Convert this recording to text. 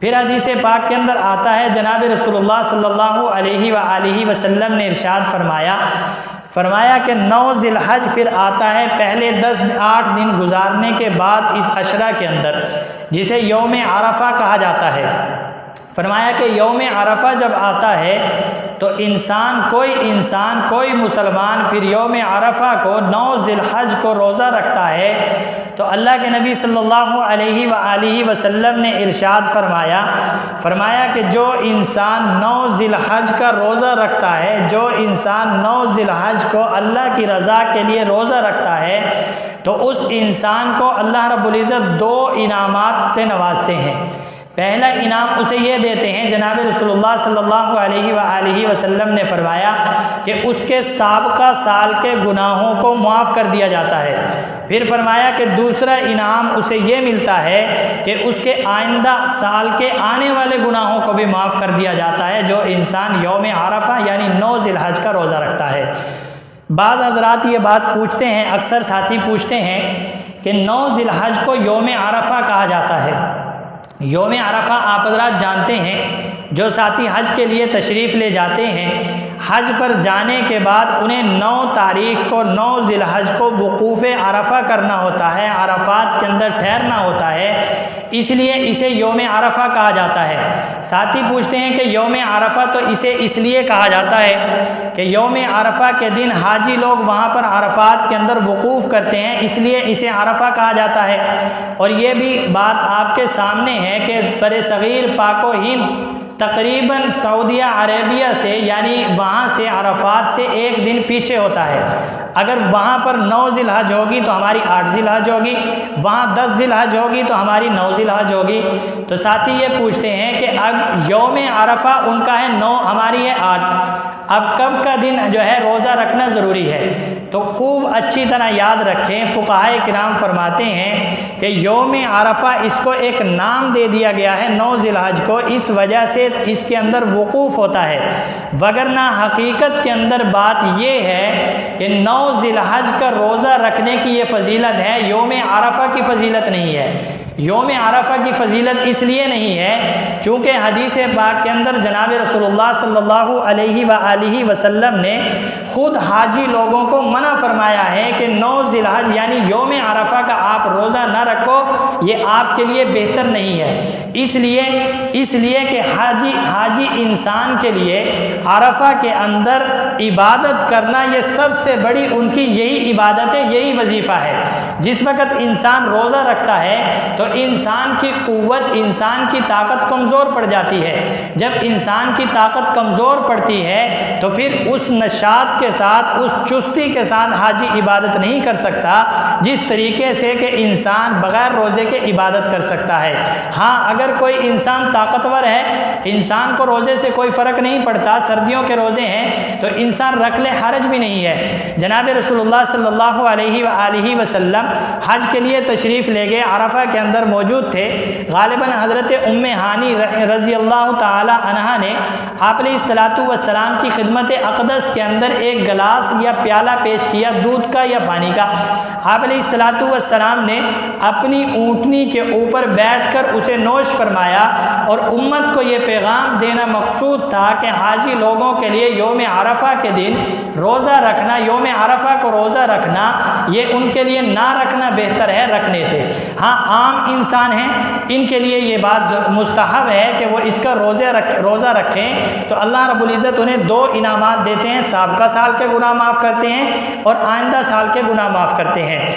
پھر حدیث پاک کے اندر آتا ہے جناب رسول اللہ صلی اللہ علیہ وآلہ وسلم نے ارشاد فرمایا کہ 9 ذی الحج پھر آتا ہے پہلے 8 دن گزارنے کے بعد اس عشرہ کے اندر، جسے یوم عرفہ کہا جاتا ہے۔ فرمایا کہ یوم عرفہ جب آتا ہے تو کوئی مسلمان پھر یوم عرفہ کو 9 ذی الحج کو روزہ رکھتا ہے تو اللہ کے نبی صلی اللہ علیہ وآلہ وسلم نے ارشاد فرمایا کہ جو انسان 9 ذی الحج کا روزہ رکھتا ہے، جو انسان 9 ذی الحج کو اللہ کی رضا کے لیے روزہ رکھتا ہے تو اس انسان کو اللہ رب العزت 2 انعامات سے نوازتے ہیں۔ پہلا انعام اسے یہ دیتے ہیں، جناب رسول اللہ صلی اللہ علیہ وآلہ وسلم نے فرمایا کہ اس کے سابقہ سال کے گناہوں کو معاف کر دیا جاتا ہے۔ پھر فرمایا کہ دوسرا انعام اسے یہ ملتا ہے کہ اس کے آئندہ سال کے آنے والے گناہوں کو بھی معاف کر دیا جاتا ہے جو انسان یوم عرفہ یعنی 9 ذی الحج کا روزہ رکھتا ہے۔ بعض حضرات یہ بات پوچھتے ہیں، اکثر ساتھی پوچھتے ہیں کہ 9 ذی الحج کو یوم عرفہ کہا جاتا ہے۔ یوم عرفہ آپ حضرات جانتے ہیں، جو ساتھی حج کے لیے تشریف لے جاتے ہیں، حج پر جانے کے بعد انہیں 9 تاریخ کو 9 ذی الحج کو وقوف عرفہ کرنا ہوتا ہے، عرفات کے اندر ٹھہرنا ہوتا ہے، اس لیے اسے یوم عرفہ کہا جاتا ہے۔ ساتھی پوچھتے ہیں کہ یوم عرفہ تو اسے اس لیے کہا جاتا ہے کہ یوم عرفہ کے دن حاجی لوگ وہاں پر عرفات کے اندر وقوف کرتے ہیں، اس لیے اسے عرفہ کہا جاتا ہے۔ اور یہ بھی بات آپ کے سامنے ہے کہ برصغیر پاک و ہند تقریباً سعودیہ عربیہ سے یعنی وہاں سے عرفات سے 1 دن پیچھے ہوتا ہے۔ اگر وہاں پر 9 ذی الحج ہوگی تو ہماری 8 ذی الحج ہوگی، وہاں 10 ذی الحج ہوگی تو ہماری 9 ذی الحج ہوگی۔ تو ساتھی یہ پوچھتے ہیں کہ اب یوم عرفہ ان کا ہے 9، ہماری ہے 8، اب کب کا دن جو ہے روزہ رکھنا ضروری ہے؟ تو خوب اچھی طرح یاد رکھیں، فقہائے کرام فرماتے ہیں کہ یوم عرفہ اس کو ایک نام دے دیا گیا ہے 9 ذی الحج کو، اس وجہ سے اس کے اندر وقوف ہوتا ہے، وگرنہ حقیقت کے اندر بات یہ ہے کہ 9 ذی الحج کا روزہ رکھنے کی یہ فضیلت ہے، یوم عرفہ کی فضیلت نہیں ہے۔ یوم عرفہ کی فضیلت اس لیے نہیں ہے چونکہ حدیث پاک کے اندر جناب رسول اللہ صلی اللہ علیہ وآلہ وسلم نے خود حاجی لوگوں کو منع فرمایا ہے کہ 9 ذی الحج یعنی یوم عرفہ کا آپ روزہ نہ رکھو، یہ آپ کے لیے بہتر نہیں ہے۔ اس لیے کہ حاجی انسان کے لیے عرفہ کے اندر عبادت کرنا یہ سب سے بڑی ان کی یہی عبادت ہے، یہی وظیفہ ہے۔ جس وقت انسان روزہ رکھتا ہے تو انسان کی قوت، انسان کی طاقت کمزور پڑ جاتی ہے۔ جب انسان کی طاقت کمزور پڑتی ہے تو پھر اس نشاط کے ساتھ، اس چستی کے ساتھ حاجی عبادت نہیں کر سکتا جس طریقے سے کہ انسان بغیر روزے کے عبادت کر سکتا ہے۔ ہاں اگر کوئی انسان طاقتور ہے، انسان کو روزے سے کوئی فرق نہیں پڑتا، سردیوں کے روزے ہیں تو انسان رکھ لے، حرج بھی نہیں ہے۔ جناب رسول اللہ صلی اللہ علیہ وآلہ وسلم حج کے لیے تشریف لے گئے، عرفہ کے اندر موجود تھے۔ غالباً حضرت ام ہانی رضی اللہ تعالی عنہا نے آپ علیہ الصلوۃ والسلام کی خدمت اقدس کے اندر ایک گلاس یا پیالہ پیش کیا، دودھ کا یا پانی کا۔ آپ علیہ الصلوۃ والسلام نے اپنی اونٹنی کے اوپر بیٹھ کر اسے نوش فرمایا اور امت کو یہ پیغام دینا مقصود تھا کہ حاجی لوگوں کے لیے یوم عرفہ کے دن روزہ رکھنا، یوم عرفہ کو روزہ رکھنا یہ ان کے لیے نہ رکھنا بہتر ہے رکھنے سے۔ ہاں عام انسان ہیں، ان کے لیے یہ بات مستحب ہے کہ وہ اس کا روزہ رکھیں تو اللہ رب العزت انہیں 2 انعامات دیتے ہیں، سابقہ سال کے گناہ معاف کرتے ہیں اور آئندہ سال کے گناہ معاف کرتے ہیں۔